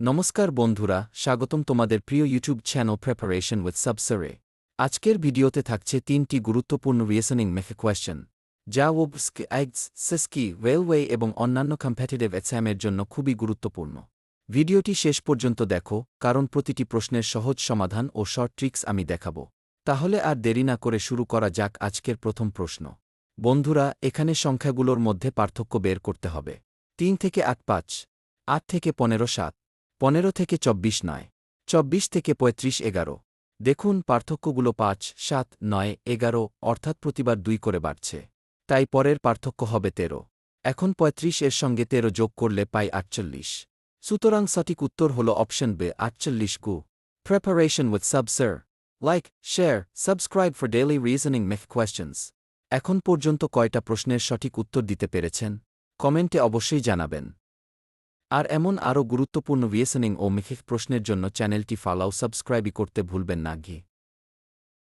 নমস্কার বন্ধুরা, স্বাগতম তোমাদের প্রিয় ইউটিউব চ্যানেল প্রিপারেশন উইথ সাবসারে। আজকের ভিডিওতে থাকছে 3টি গুরুত্বপূর্ণ রিজনিং মেথ কোয়েশ্চেন, যা ওবস্ক, এগস, সিসকি, রেলওয়ে এবং অন্যান্য কম্পিটিটিভ এক্সামের জন্য খুবই গুরুত্বপূর্ণ। ভিডিওটি শেষ পর্যন্ত দেখো, কারণ প্রতিটি প্রশ্নের সহজ সমাধান ও শর্ট ট্রিক্স আমি দেখাব। তাহলে আর দেরি না করে শুরু করা যাক আজকের প্রথম প্রশ্ন। বন্ধুরা, এখানে সংখ্যাগুলোর মধ্যে পার্থক্য বের করতে হবে। 3 থেকে 8 5, 8 থেকে 15 7, 15 থেকে 24 9, 24 থেকে 35 11। দেখুন পার্থক্যগুলো 5, 7, 9, 11 অর্থাৎ প্রতিবার 2 করে বাড়ছে। তাই পরের পার্থক্য হবে 13। এখন 35 এর সঙ্গে 13 যোগ করলে পাই 48। সুতরাং সঠিক উত্তর হল অপশন বে, 48 কু। প্রিপারেশন উইথ সাবসার। Like, share, subscribe for daily reasoning math questions. এখন পর্যন্ত কয়টা প্রশ্নের সঠিক উত্তর দিতে পেরেছেন? কমেন্টে অবশ্যই জানাবেন। আর এমন আরও গুরুত্বপূর্ণ রিজনিং ও ম্যাথ প্রশ্নের জন্য চ্যানেলটি ফলো সাবস্ক্রাইব করতে ভুলবেন না।